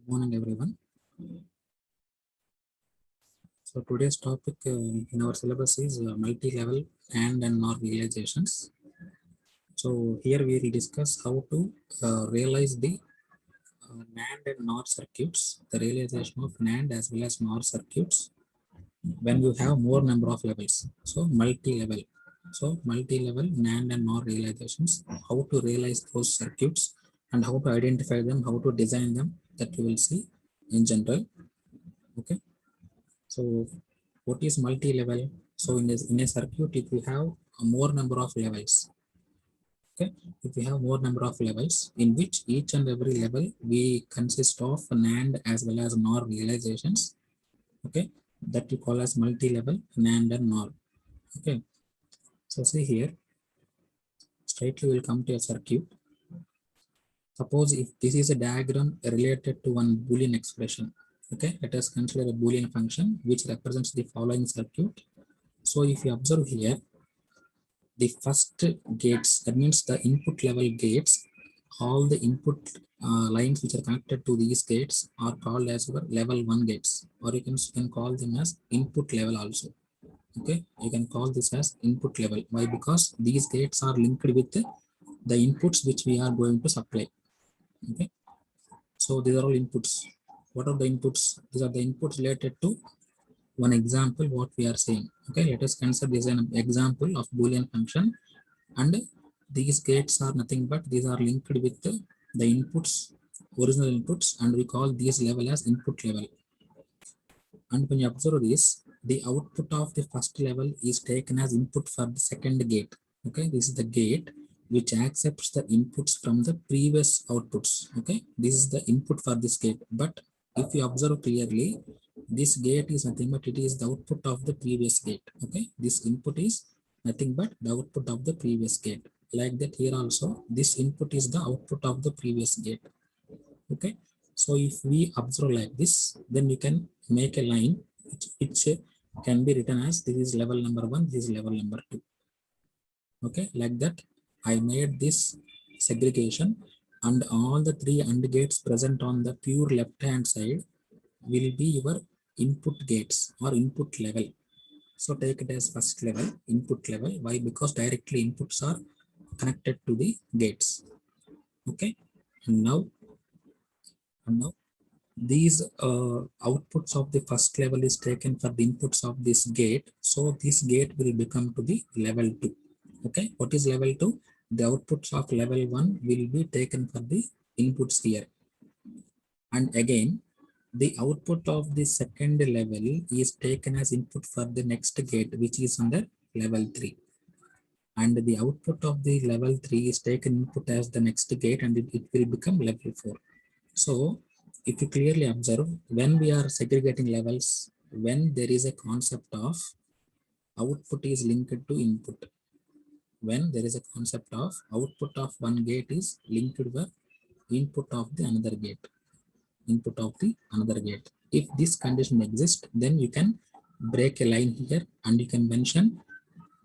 Morning everyone. So today's topic in our syllabus is multi-level AND and NOR realizations. So here we will discuss how to realize the NAND and NOR circuits, the realization of NAND as well as NOR circuits when you have more number of levels. So multi-level. So multi-level NAND and NOR realizations, how to realize those circuits and how to identify them, how to design them, that you will see in general. Okay. So what is multi-level? So in a circuit, if you have a more number of levels, okay, if we have more number of levels in which each and every level we consist of NAND as well as NOR realizations, okay, that you call as multi-level NAND and NOR. Okay, so see here, straightly we'll come to a circuit. Suppose if this is a diagram related to one Boolean expression, okay, let us consider a Boolean function which represents the following circuit. So if you observe here, the first gates, that means the input level gates, all the input lines which are connected to these gates are called as your level 1 gates, or you can call them as input level also. Okay, you can call this as input level. Why? Because these gates are linked with the inputs which we are going to supply. Okay, so these are all inputs. What are the inputs? These are the inputs related to one example what we are saying. Okay, let us consider this an example of Boolean function, and these gates are nothing but these are linked with the inputs, original inputs, and we call these level as input level. And when you observe this, the output of the first level is taken as input for the second gate. Okay, this is the gate which accepts the inputs from the previous outputs. Okay, this is the input for this gate. But if you observe clearly, this gate is nothing but it is the output of the previous gate. Okay, this input is nothing but the output of the previous gate. Like that here also, this input is the output of the previous gate. Okay, so if we observe like this, then you can make a line which can be written as this is level number 1, this is level number 2. Okay, like that I made this segregation, and all the 3 AND gates present on the pure left hand side will be your input gates or input level. So take it as first level, input level. Why? Because directly inputs are connected to the gates. Okay, and now these outputs of the first level is taken for the inputs of this gate. So this gate will become to the level 2. Okay, what is level 2? The outputs of level 1 will be taken for the inputs here. And again, the output of the second level is taken as input for the next gate, which is under level 3. And the output of the level 3 is taken input as the next gate, and it will become level 4. So if you clearly observe, when we are segregating levels, when there is a concept of output is linked to input, when there is a concept of output of one gate is linked to the input of the another gate, input of the another gate. If this condition exists, then you can break a line here and you can mention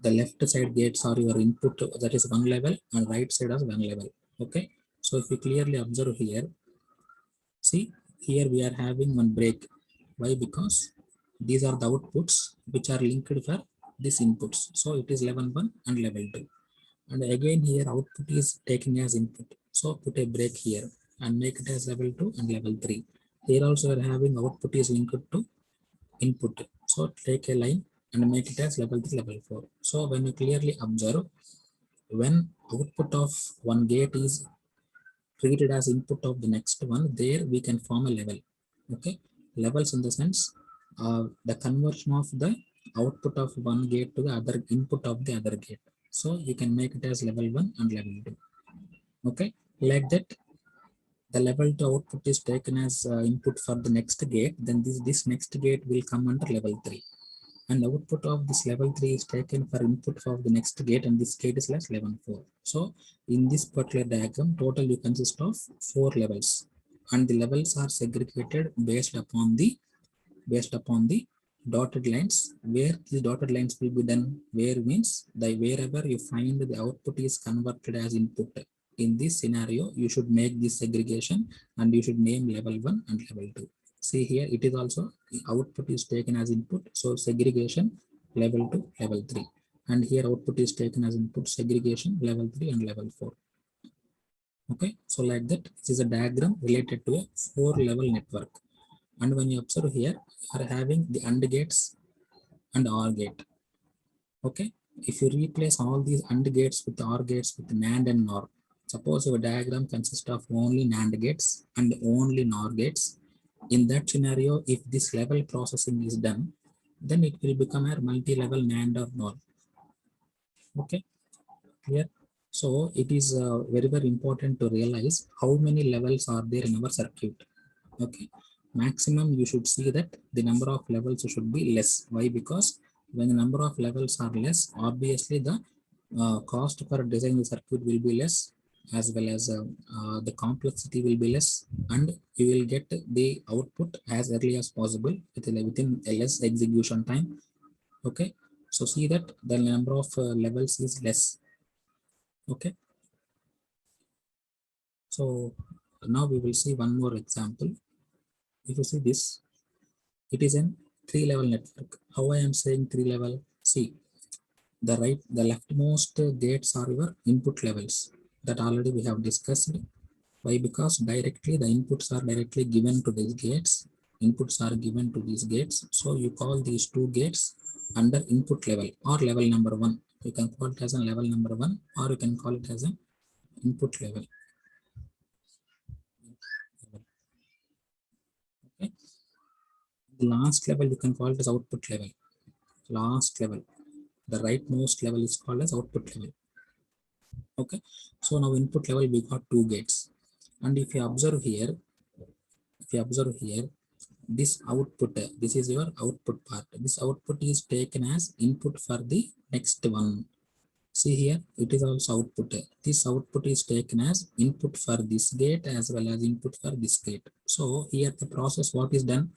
the left side gates are your input, that is one level, and right side as one level. Okay, so if you clearly observe here, see here we are having one break. Why? Because these are the outputs which are linked for these inputs. So it is level 1 and level 2. And again here output is taken as input. So put a break here and make it as level 2 and level 3. Here also we are having output is linked to input. So take a line and make it as level 3, level 4. So when you clearly observe, when output of one gate is treated as input of the next one, there we can form a level. Okay, levels in the sense the conversion of the output of one gate to the other input of the other gate. So you can make it as level 1 and level 2. Okay, like that the level 2 output is taken as input for the next gate, then this next gate will come under level 3. And output of this level 3 is taken for input of the next gate, and this gate is less level 4. So in this particular diagram, total you consist of 4 levels, and the levels are segregated based upon the dotted lines. Where the dotted lines will be done, where means the wherever you find the output is converted as input, in this scenario, you should make this segregation and you should name level 1 and level 2. See here, it is also output is taken as input. So segregation level 2, level 3. And here output is taken as input, segregation level 3 and level 4. Okay, so like that, this is a diagram related to a 4-level network. And when you observe here, you are having the AND gates and OR gate. Okay, if you replace all these AND gates with OR gates with NAND and NOR, suppose your diagram consists of only NAND gates and only NOR gates. In that scenario, if this level processing is done, then it will become a multi-level NAND or NOR. Okay, here. So it is very important to realize how many levels are there in our circuit. Okay, maximum you should see that the number of levels should be less. Why? Because when the number of levels are less, obviously the cost for designing the circuit will be less, as well as the complexity will be less, and you will get the output as early as possible within a less execution time. Okay, so see that the number of levels is less. Okay, so now we will see one more example. If you see this, it is an 3-level network. How I am saying 3-level? See, the leftmost gates are your input levels that already we have discussed. Why? Because directly the inputs are directly given to these gates. Inputs are given to these gates. So you call these two gates under input level or level number 1. You can call it as a level number 1 or you can call it as an input level. Okay. The last level you can call it as output level. Last level. The rightmost level is called as output level. Okay. So now input level we got two gates. And if you observe here, this output, this is your output part. This output is taken as input for the next one. See here, it is also output. This output is taken as input for this gate as well as input for this gate. So here the process what is done,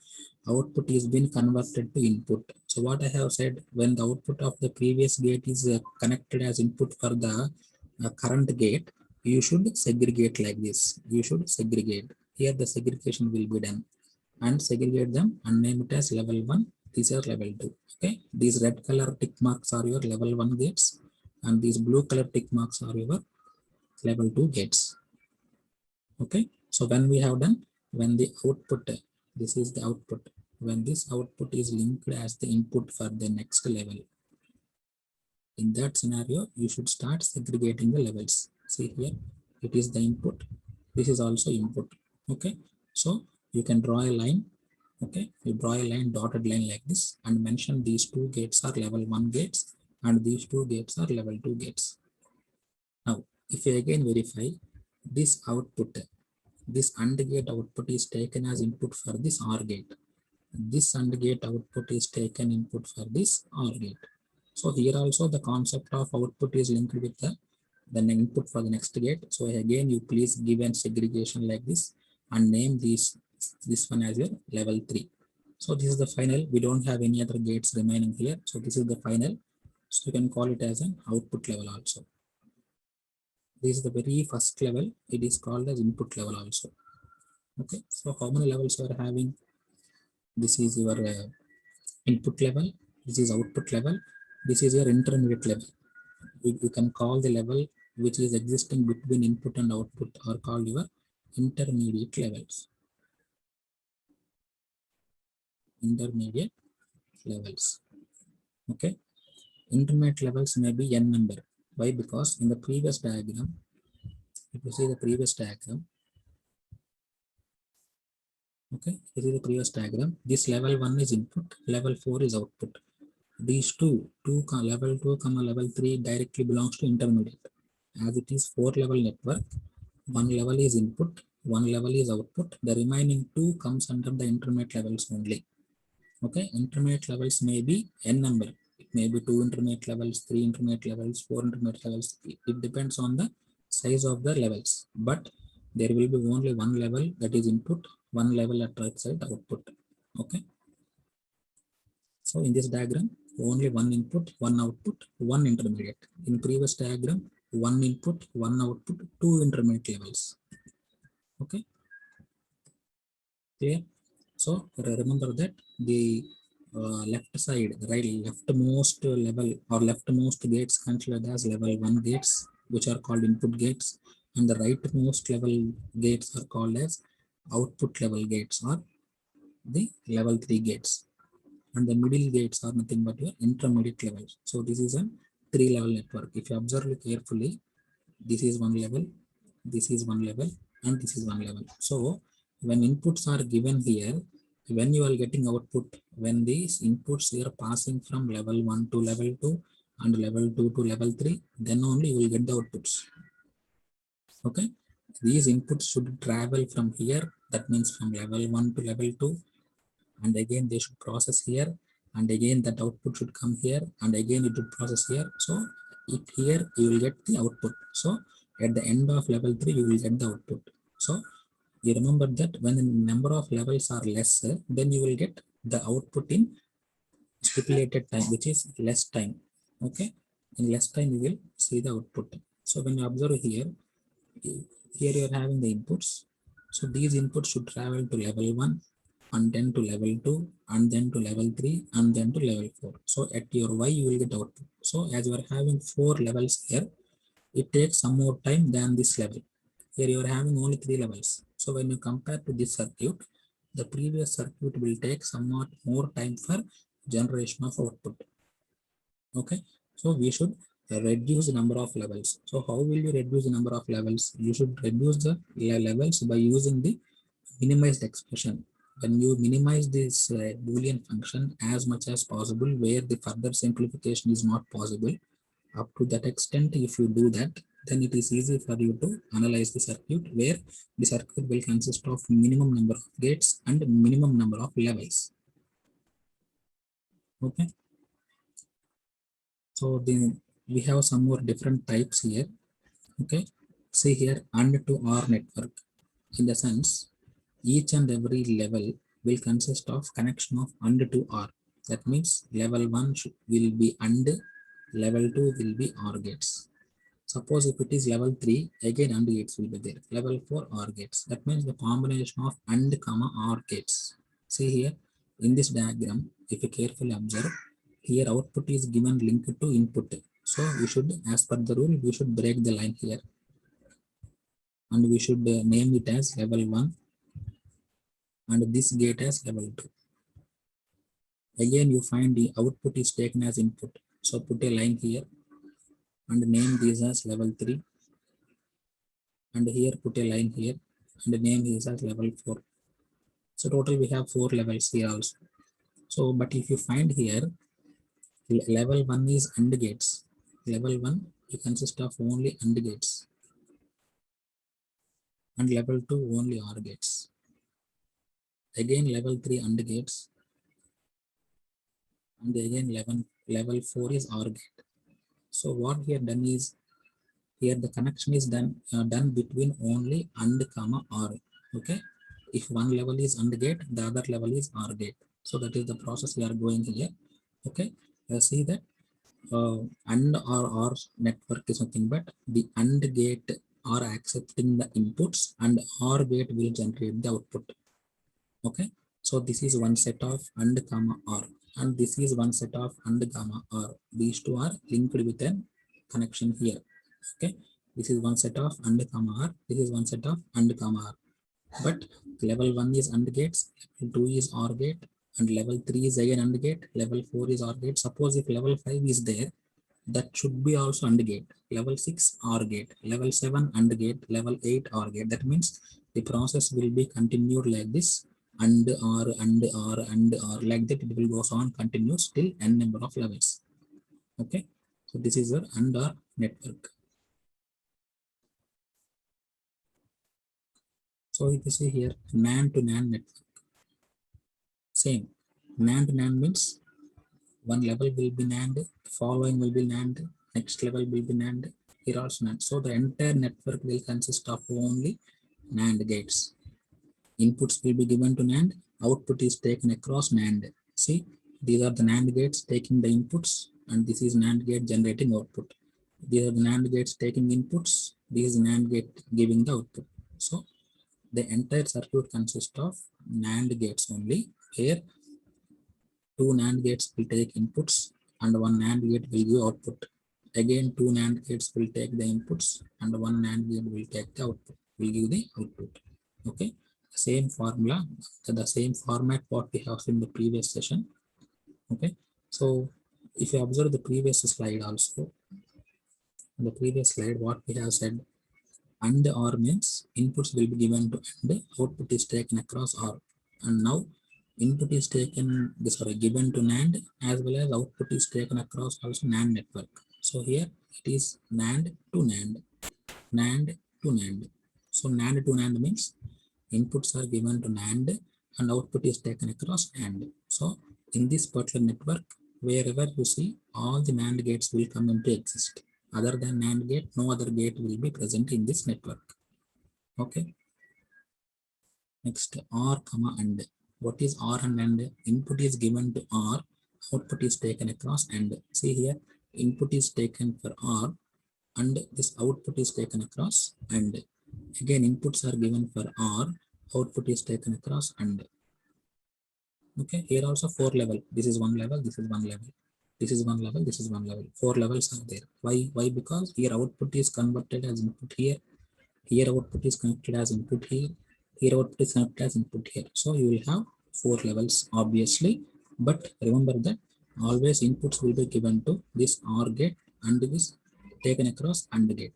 output is been converted to input. So what I have said, when the output of the previous gate is connected as input for the current gate, you should segregate like this. You should segregate. Here the segregation will be done and segregate them and name it as level 1. These are level 2. Okay, these red color tick marks are your level 1 gates and these blue color tick marks are your level 2 gates. Okay, so when we have done, when the output, this is the output, when this output is linked as the input for the next level, in that scenario you should start segregating the levels. See here, it is the input, this is also input. Okay, so you can draw a line. Okay, you draw a line, dotted line like this, and mention these two gates are level 1 gates and these two gates are level 2 gates. Now if you again verify this output, this AND gate output is taken as input for this OR gate. This AND gate output is taken input for this OR gate. So here also the concept of output is linked with the input for the next gate. So again you please give an segregation like this and name this one as your level 3. So this is the final. We don't have any other gates remaining here. So this is the final. So you can call it as an output level also. This is the very first level. It is called as input level also. Okay. So how many levels you are having? This is your input level. This is output level. This is your intermediate level. You can call the level which is existing between input and output or called your intermediate levels. Intermediate levels. Okay, intermediate levels may be n number. Why? Because in the previous diagram, if you see the previous diagram, okay, this is the previous diagram. This level 1 is input, level 4 is output. These level 2 comma level 3 directly belongs to intermediate. As it is 4-level network, one level is input, one level is output. The remaining 2 comes under the intermediate levels only. Okay, intermediate levels may be n number. It may be 2 intermediate levels, 3 intermediate levels, 4 intermediate levels. It depends on the size of the levels. But there will be only one level that is input, one level at right side output. Okay. So in this diagram, only one input, one output, one intermediate. In previous diagram, one input, one output, two intermediate levels. Okay, clear? So remember that the left side, the right leftmost level or leftmost gates considered as level 1 gates, which are called input gates, and the rightmost level gates are called as output level gates or the level 3 gates, and the middle gates are nothing but your intermediate levels. So this is a 3-level network. If you observe it carefully, this is one level, this is one level, and this is one level. So when inputs are given here, when you are getting output, when these inputs are passing from level 1 to level 2 and level 2 to level 3, then only you will get the outputs. Okay, these inputs should travel from here, that means from level 1 to level 2, and again they should process here, and again that output should come here, and again it would process here. So if here you will get the output. So at the end of level 3 you will get the output. So you remember that when the number of levels are lesser, then you will get the output in stipulated time, which is less time. Okay, in less time you will see the output. So when you observe here, here you are having the inputs. So these inputs should travel to level 1 and then to level 2 and then to level 3 and then to level 4. So at your Y you will get output. So as you are having 4 levels here, it takes some more time than this level. Here you are having only 3 levels. So when you compare to this circuit, the previous circuit will take somewhat more time for generation of output. Okay, so we should reduce the number of levels. So how will you reduce the number of levels? You should reduce the levels by using the minimized expression. When you minimize this Boolean function as much as possible, where the further simplification is not possible, up to that extent, if you do that, then it is easy for you to analyze the circuit, where the circuit will consist of minimum number of gates and minimum number of levels. Okay, so we have some more different types here. Okay, see here, AND to OR network. In the sense, each and every level will consist of connection of AND to OR. That means level 1 will be AND, level 2 will be OR gates. Suppose if it is level 3, again AND gates will be there. Level 4 OR gates. That means the combination of AND comma OR gates. See here, in this diagram, if you carefully observe, here output is given linked to input. So we should, as per the rule, we should break the line here, and we should name it as level 1 and this gate as level 2. Again you find the output is taken as input. So put a line here and name these as level 3, and here put a line here and name these as level 4. So total we have 4 levels here also. So but if you find here, level 1 is AND gates. Level 1 it consists of only AND gates, and level 2 only OR gates. Again level 3 AND gates, and again level 4 is OR gate. So what here done is, here the connection is done between only AND comma OR. Okay, if one level is AND gate, the other level is OR gate. So that is the process we are going here. Okay, see that AND or OR network is nothing but the AND gate are accepting the inputs and OR gate will generate the output. Okay, so this is one set of AND comma OR, and this is one set of AND comma OR. These two are linked with a connection here. Okay, this is one set of AND comma OR, this is one set of AND comma OR. But level 1 is AND gates, level 2 is OR gate, and level 3 is again AND gate, level 4 is OR gate. Suppose if level 5 is there, that should be also AND gate. Level 6 OR gate, level 7 AND gate, level 8 OR gate. That means the process will be continued like this, and OR like that. It will go on continuous till n number of levels. Okay, so this is your AND OR network. So if you see here, NAND to NAND network, same. NAND to NAND means one level will be NAND, following will be NAND, next level will be NAND, here also NAND. So the entire network will consist of only NAND gates. Inputs will be given to NAND, output is taken across NAND. See, these are the NAND gates taking the inputs, and this is NAND gate generating output. These are the NAND gates taking inputs. This is NAND gate giving the output. So the entire circuit consists of NAND gates only, where two NAND gates will take inputs and one NAND gate will give output. Again, two NAND gates will take the inputs and one NAND gate will take the output, will give the output. Okay, same formula, the same format what we have seen in the previous session. Okay, so if you observe the previous slide also, in the previous slide what we have said, and or means inputs will be given to and, output is taken across or. And now input is taken, sorry, given to NAND, as well as output is taken across also NAND network. So here it is NAND to NAND, NAND to NAND. So NAND to NAND means inputs are given to NAND and output is taken across NAND. So in this particular network, wherever you see, all the NAND gates will come into exist. Other than NAND gate, no other gate will be present in this network. Okay. Next, OR, comma, AND. What is OR and AND? Input is given to OR, output is taken across AND. See here, input is taken for OR and this output is taken across AND. Again, inputs are given for OR, output is taken across AND. Okay, here also 4 level. This is one level, this is one level. This is one level, this is one level. 4 levels are there. Why? Because here output is converted as input here. Here output is connected as input here. Here output is connected as input here. So you will have 4 levels obviously. But remember that always inputs will be given to this OR gate and this taken across AND gate.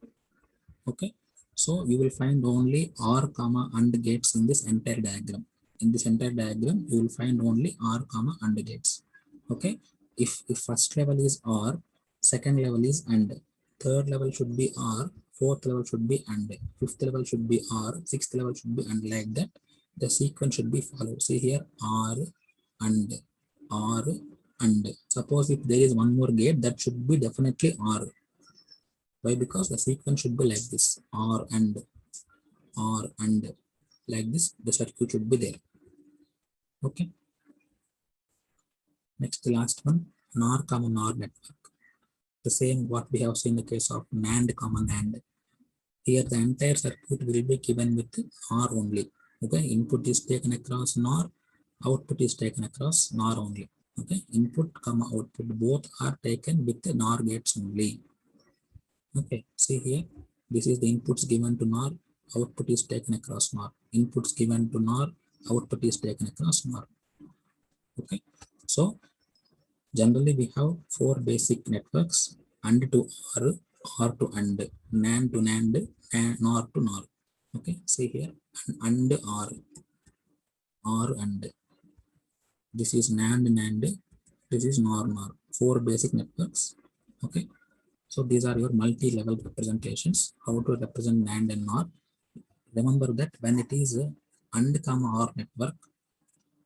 Okay. So you will find only OR, comma, AND gates in this entire diagram. In this entire diagram, you will find only OR, comma, AND gates. Okay. If first level is OR, second level is AND, third level should be OR, fourth level should be AND, fifth level should be OR, sixth level should be AND, like that. The sequence should be followed. See here, OR, AND, OR, AND. Suppose if there is one more gate, that should be definitely OR. Why? Because the sequence should be like this, OR and like this, the circuit should be there. Okay. Next, the last one, NOR, comma, NOR network. The same what we have seen in the case of NAND, comma, NAND. Here the entire circuit will be given with NOR only. Okay, input is taken across NOR, output is taken across NOR only. Okay, input, comma, output both are taken with the NOR gates only. Okay, see here, this is the inputs given to NOR, output is taken across NOR. Inputs given to NOR, output is taken across NOR. Okay, so generally we have 4 basic networks: AND to OR, OR to AND, NAND to NAND, and NOR to NOR. Okay, see here, AND OR AND. This is NAND NAND, this is NOR NOR. 4 basic networks. Okay, so these are your multi-level representations. How to represent NAND and NOR? Remember that when it is AND, comma, OR network,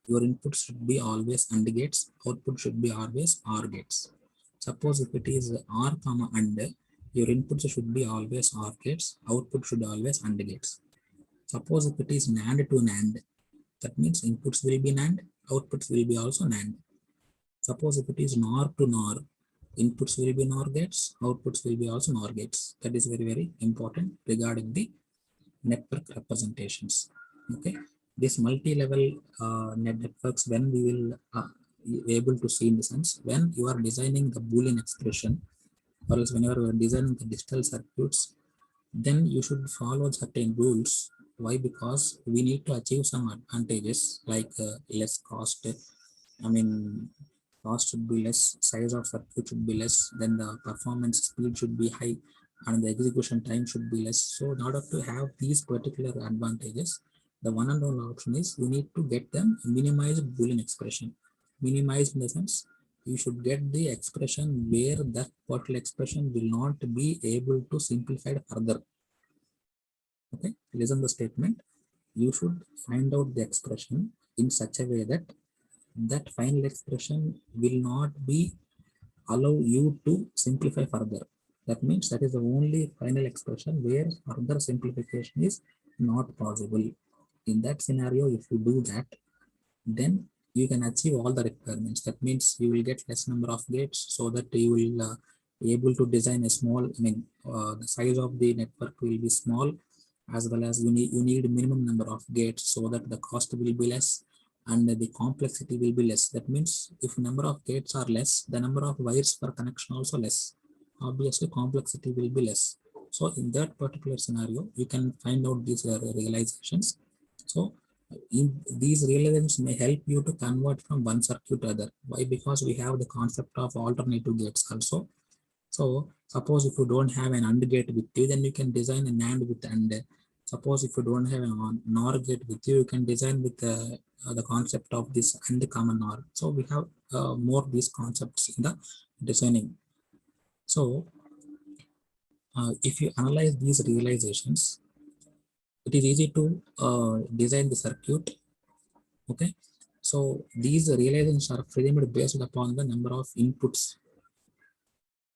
your input should be always AND gates, output should be always OR gates. Suppose if it is OR, comma, AND, your inputs should be always OR gates, output should always AND gates. Suppose if it is NAND to NAND, that means inputs will be NAND, outputs will be also NAND. Suppose if it is NOR to NOR, inputs will be NOR gates, outputs will be also NOR gates. That is very, very important regarding the network representations. Okay, this multi-level networks, when we will able to see in the sense, when you are designing the Boolean expression, or else whenever you are designing the digital circuits, then you should follow certain rules. Why? Because we need to achieve some advantages like less cost. I mean, cost should be less, size of circuit should be less, then the performance speed should be high, and the execution time should be less. So in order to have these particular advantages, the one and only option is you need to get them minimized Boolean expression. Minimized in the sense, you should get the expression where that particular expression will not be able to simplify further. Okay, listen the statement. You should find out the expression in such a way that that final expression will not be allow you to simplify further. That means that is the only final expression where further simplification is not possible. In that scenario, if you do that, then you can achieve all the requirements. That means you will get less number of gates, so that you will able to design a small, the size of the network will be small, as well as you need minimum number of gates so that the cost will be less and the complexity will be less. That means if number of gates are less, the number of wires per connection also less. Obviously, complexity will be less. So in that particular scenario, you can find out these realizations. So these realizations may help you to convert from one circuit to other. Why? Because we have the concept of alternative gates also. So suppose if you don't have an AND gate with you, then you can design an AND with AND. Suppose if you don't have an NOR gate with you, you can design with the concept of this AND common NOR. So we have more these concepts in the designing. So if you analyze these realizations, it is easy to design the circuit. Okay, so these realizations are framed based upon the number of inputs,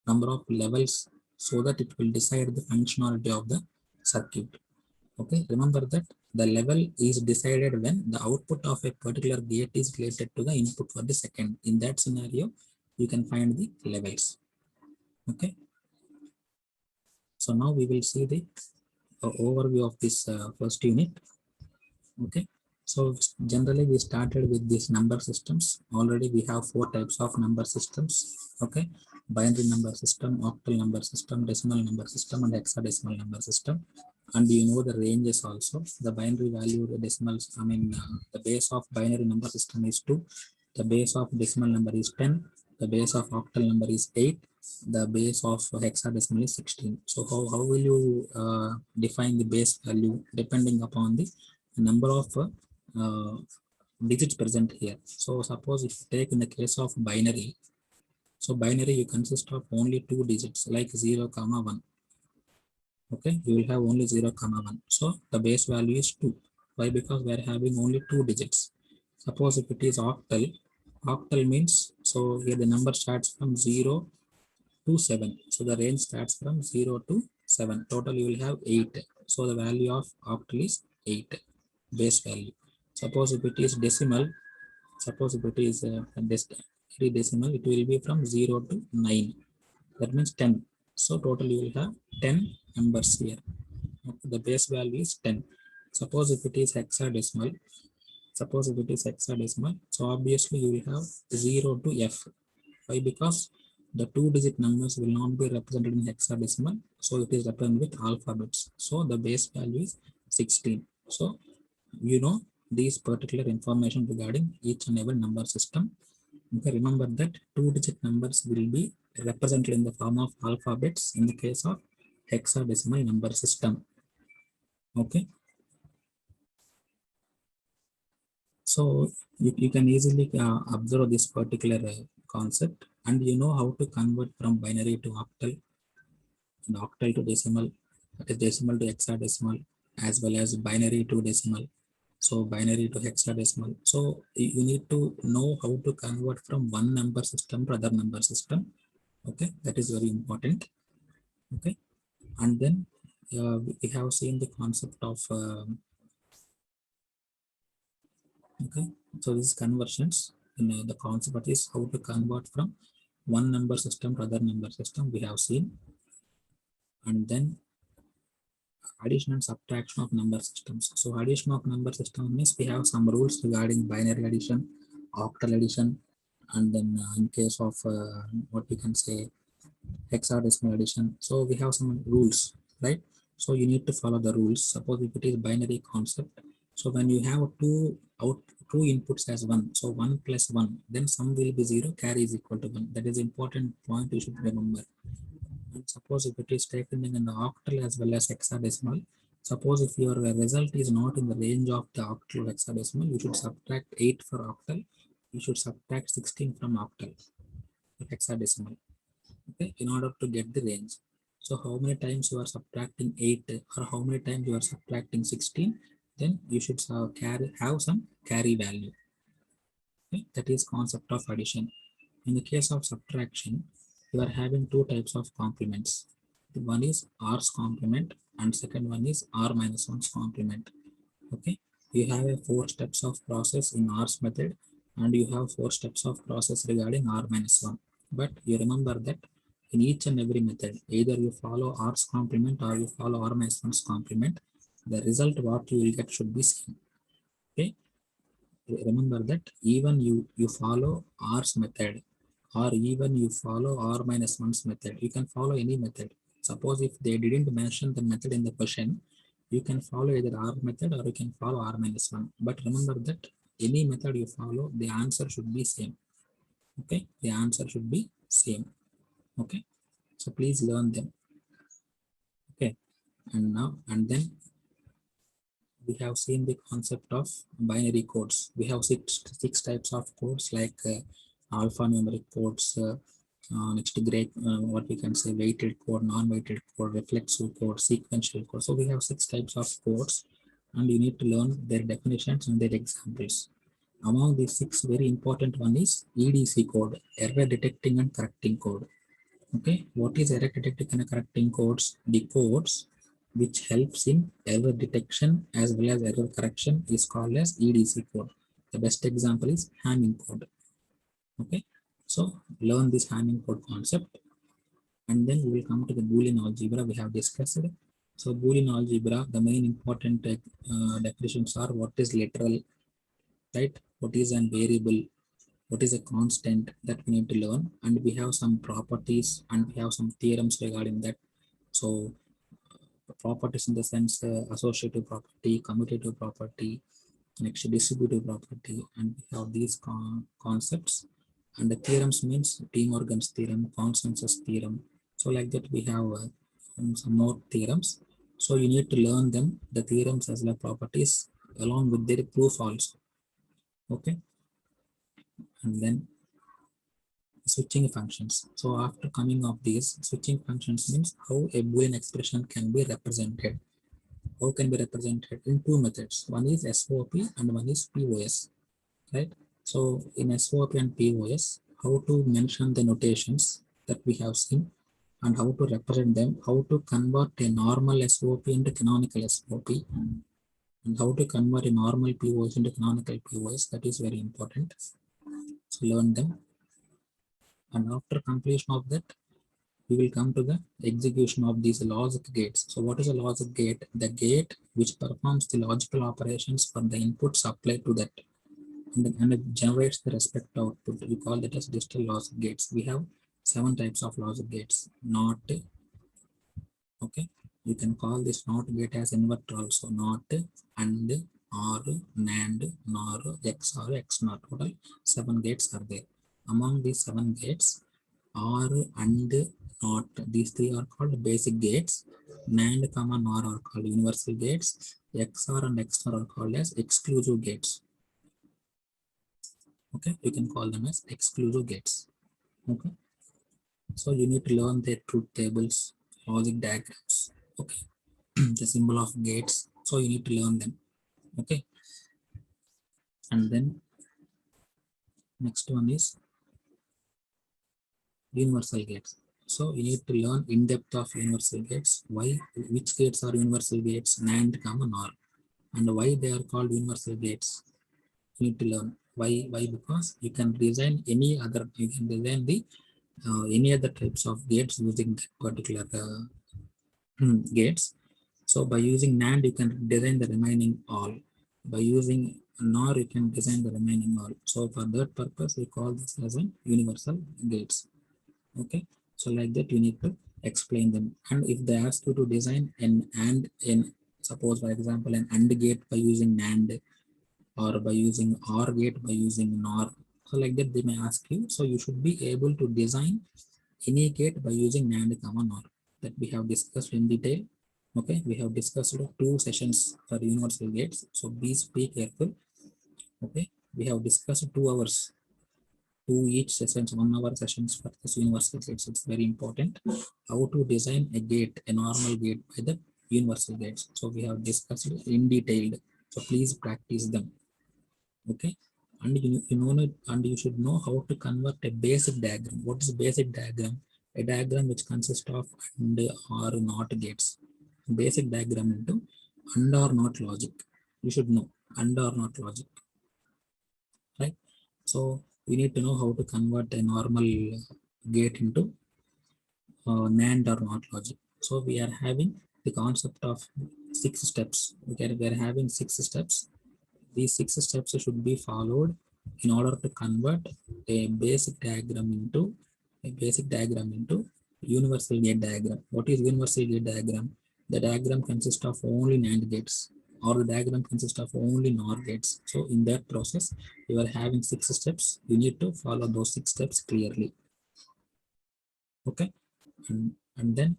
number of levels, so that it will decide the functionality of the circuit. Okay, remember that the level is decided when the output of a particular gate is related to the input for the second. In that scenario, you can find the levels. Okay, so now we will see the overview of this first unit. Okay, so generally we started with these number systems. Already we have 4 types of number systems. Okay, binary number system, octal number system, decimal number system, and hexadecimal number system. And you know the ranges also. The binary value, the decimals, the base of binary number system is 2. The base of decimal number is 10. The base of octal number is 8. The base of hexadecimal is 16. So how will you define the base value? Depending upon the number of digits present here. So suppose if you take in the case of binary, so binary you consist of only 2 digits like 0, 1. Okay, you will have only 0, 1. So the base value is 2. Why? Because we are having only 2 digits. Suppose if it is octal, octal means, so here the number starts from 0 to 7. So the range starts from 0 to 7. Total you will have 8. So the value of octal is 8. Base value. Suppose if it is decimal, suppose if it is decimal, it will be from 0 to 9. That means 10. So total you will have 10 numbers here. Okay, the base value is 10. Suppose if it is hexadecimal, so obviously you will have 0 to F. Why? Because the 2-digit numbers will not be represented in hexadecimal, so it is represented with alphabets. So the base value is 16. So you know these particular information regarding each and every number system. Okay, remember that 2-digit numbers will be represented in the form of alphabets in the case of hexadecimal number system. Okay, so you can easily observe this particular concept, and you know how to convert from binary to octal and octal to decimal, that is decimal to hexadecimal, as well as binary to decimal. So binary to hexadecimal. So you need to know how to convert from one number system to other number system. Okay, that is very important. Okay, and then we have seen the concept of okay, so this is conversions. And, the concept is how to convert from one number system to other number system we have seen, and then addition and subtraction of number systems. So addition of number system means we have some rules regarding binary addition, octal addition, and then in case of what we can say hexadecimal addition. So we have some rules, right? So you need to follow the rules. Suppose if it is binary concept, so when you have two inputs as 1, so 1 plus 1, then sum will be 0, carry is equal to 1. That is important point you should remember. And suppose if it is taken in the octal as well as hexadecimal, suppose if your result is not in the range of the octal or hexadecimal, you should subtract 8 for octal, you should subtract 16 from octal for hexadecimal, okay, in order to get the range. So how many times you are subtracting 8 or how many times you are subtracting 16, then you should have some carry value. Okay? That is concept of addition. In the case of subtraction, you are having 2 types of complements. One is R's complement and second one is R minus 1's complement. Okay, you have a 4 steps of process in R's method and you have 4 steps of process regarding R minus 1. But you remember that in each and every method, either you follow R's complement or you follow R minus 1's complement, the result what you will get should be same. Okay, remember that even you follow R's method or even you follow R minus 1's method, you can follow any method. Suppose if they didn't mention the method in the question, you can follow either R method or you can follow R minus 1. But remember that any method you follow, the answer should be same. Okay, the answer should be same. Okay, so please learn them. Okay, and now and then we have seen the concept of binary codes. We have six types of codes like alphanumeric codes, next grade, what we can say weighted code, non-weighted code, reflexive code, sequential code. So we have 6 types of codes and you need to learn their definitions and their examples. Among these 6, very important one is EDC code, error detecting and correcting code. Okay, what is error detecting and correcting codes? The codes which helps in error detection as well as error correction is called as EDC code. The best example is Hamming code. Okay, so learn this Hamming code concept and then we will come to the Boolean algebra we have discussed. So Boolean algebra, the main important definitions are what is literal, right? What is a variable, what is a constant that we need to learn, and we have some properties and we have some theorems regarding that. So properties in the sense associative property, commutative property, next distributive property, and we have these concepts. And the theorems means De Morgan's theorem, consensus theorem. So like that we have some more theorems. So you need to learn them, the theorems as well as properties along with their proof also. Okay, and then switching functions. So after coming of these, switching functions means how a Boolean expression can be represented. How can be represented in 2 methods. One is SOP and one is POS, right? So in SOP and POS, how to mention the notations that we have seen and how to represent them, how to convert a normal SOP into canonical SOP, and how to convert a normal POS into canonical POS. That is very important. So learn them. And after completion of that, we will come to the execution of these logic gates. So what is a logic gate? The gate which performs the logical operations for the inputs applied to that and it generates the respective output. We call that as digital logic gates. We have 7 types of logic gates. Not, okay, you can call this not gate as inverter also. Not, and, or, NAND, NOR, XOR, XNOR. Total 7 gates are there. Among these 7 gates, OR and NOT, these 3 are called basic gates. NAND, NOR are called universal gates. XOR and XNOR are called as exclusive gates. Okay, you can call them as exclusive gates. Okay, so you need to learn their truth tables, logic diagrams. Okay, the symbol of gates. So you need to learn them. Okay, and then next one is universal gates. So you need to learn in depth of universal gates. Why, which gates are universal gates? NAND, NOR, and why they are called universal gates. You need to learn why. Because you can design any other. You can design the any other types of gates using that particular gates. So by using NAND, you can design the remaining all. By using NOR, you can design the remaining all. So for that purpose, we call this as a universal gates. Okay, so like that you need to explain them. And if they ask you to design an AND in, suppose for example an AND gate by using NAND, or by using OR gate by using NOR, so like that they may ask you. So you should be able to design any gate by using NAND, NOR, that we have discussed in detail. Okay, we have discussed 2 sessions for universal gates, so please be careful. Okay, we have discussed 2 hours, 2 each sessions, 1 hour sessions for this universal gates. It's very important how to design a gate, a normal gate by the universal gates. So we have discussed in detail. So please practice them. Okay, and you know and you should know how to convert a basic diagram. What is a basic diagram? A diagram which consists of and or not gates. Basic diagram into and or not logic. You should know and or not logic, right? So we need to know how to convert a normal gate into NAND or NOT logic. So we are having the concept of 6 steps. We are having 6 steps. These 6 steps should be followed in order to convert a basic diagram into universal gate diagram. What is universal gate diagram? The diagram consists of only NAND gates, or the diagram consists of only NOR gates. So in that process, you are having 6 steps. You need to follow those 6 steps clearly. Okay, and then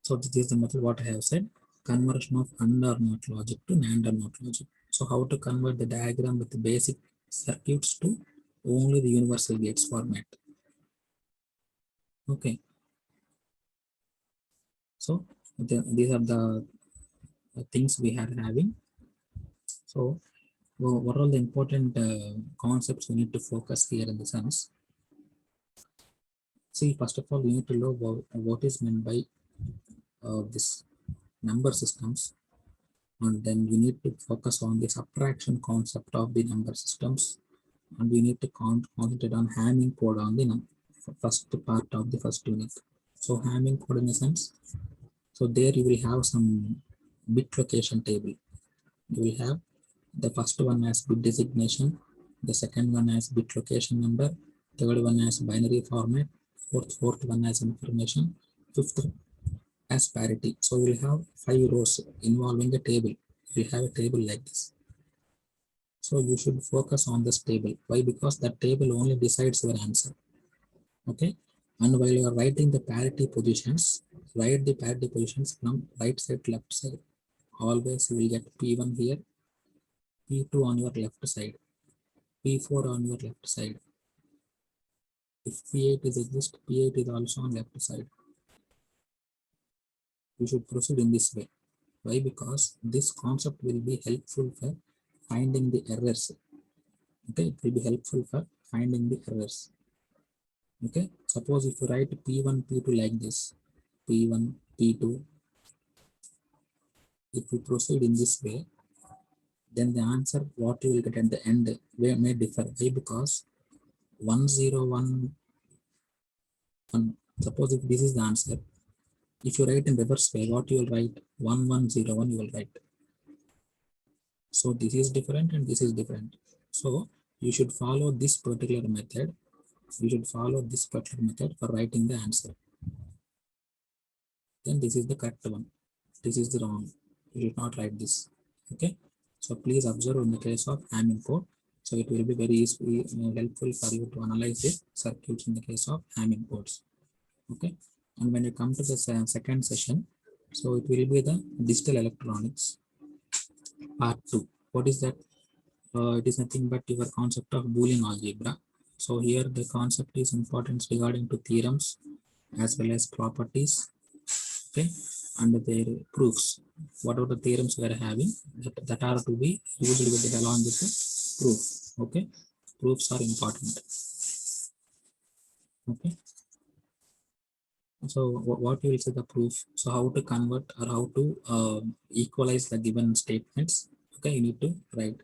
so this is the method what I have said, conversion of AND or NOT logic to NAND or NOT logic. So how to convert the diagram with the basic circuits to only the universal gates format. Okay, so these are the things we are having. So what are the important concepts we need to focus here in the sense? See, first of all, we need to know what is meant by this number systems, and then we need to focus on the subtraction concept of the number systems, and we need to concentrate on Hamming code on the first part of the first unit. So Hamming code in a sense, so there you will have some bit location table. You will have the first one as bit designation, the second one as bit location number, third one as binary format, fourth one as information, fifth as parity. So we will have 5 rows involving a table. We have a table like this. So you should focus on this table. Why? Because that table only decides your answer. Okay. And while you are writing the parity positions, write the parity positions from right side to left side. Always you will get P1 here, P2 on your left side, P4 on your left side. If P8 is exist, P8 is also on left side. You should proceed in this way. Why? Because this concept will be helpful for finding the errors. Okay, it will be helpful for finding the errors. Okay, suppose if you write P1, P2 like this, P1, P2, if you proceed in this way, then the answer what you will get at the end may differ. Why? Because 1011, suppose if this is the answer, if you write in reverse way, what you will write? 1101 you will write. So this is different and this is different. So you should follow this particular method. You should follow this particular method for writing the answer. Then this is the correct one. This is the wrong. You should not write this. Okay. So please observe in the case of Hamming code. So it will be very easy, helpful for you to analyze the circuits in the case of Hamming codes. Okay. And when you come to the second session, so it will be the digital electronics part 2. What is that? It is nothing but your concept of Boolean algebra. So here the concept is important regarding to theorems as well as properties. Okay, and their proofs. What are the theorems we are having that are to be used with along with the proof. Okay, proofs are important. Okay, so what you will say the proof? So how to convert or how to equalize the given statements? Okay, you need to write.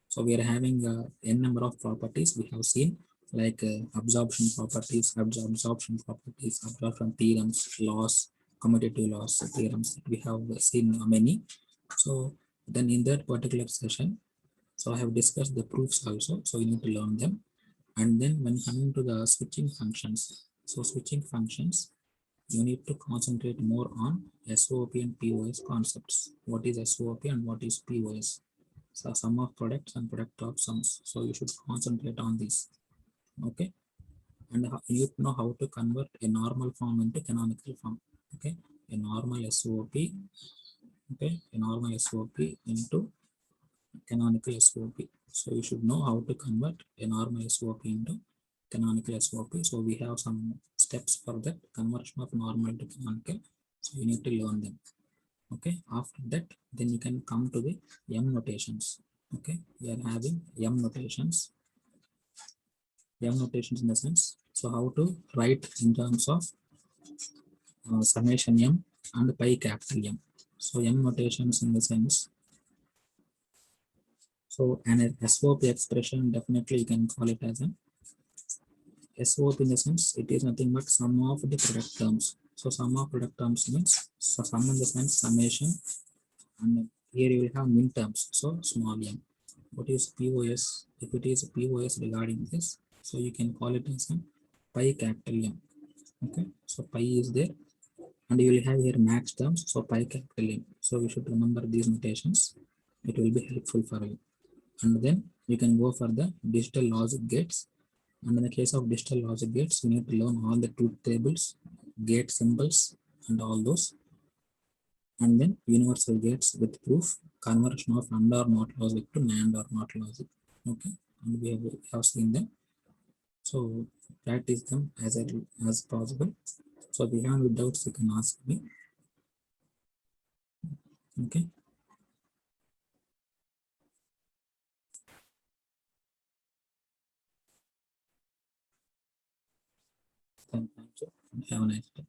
So we are having n number of properties we have seen, like absorption properties, absorption theorems, laws, commutative laws, theorems. We have seen many. So then in that particular session, so I have discussed the proofs also. So you need to learn them. And then when coming to the switching functions, so switching functions, you need to concentrate more on SOP and POS concepts. What is SOP and what is POS? So sum of products and product of sums. So you should concentrate on this. Okay, and you need to know how to convert a normal form into canonical form. Okay, a normal SOP. Okay, a normal SOP into canonical SOP. So you should know how to convert a normal SOP into canonical SOP. So we have some steps for that conversion of normal to canonical. So you need to learn them. Okay, after that, then you can come to the M notations. Okay, we are having M notations. M notations in the sense, so how to write in terms of summation M and pi capital M. So M notations in the sense, so an SOP expression, definitely you can call it as an SOP in the sense it is nothing but sum of the product terms. So sum of product terms means, so sum in the sense summation, and here you will have min terms. So small m. What is POS? If it is POS regarding this, so you can call it as a pi capital M. Okay, so pi is there, and you will have here max terms. So pi capital M. So we should remember these notations. It will be helpful for you. And then you can go for the digital logic gates. And in the case of digital logic gates, you need to learn all the truth tables, gate symbols, and all those. And then universal gates with proof, conversion of AND or NOT logic to NAND or NOT logic. Okay, and we have seen them. So practice them as possible. So if you have any doubts, you can ask me. Okay. Thank you. Have a nice day.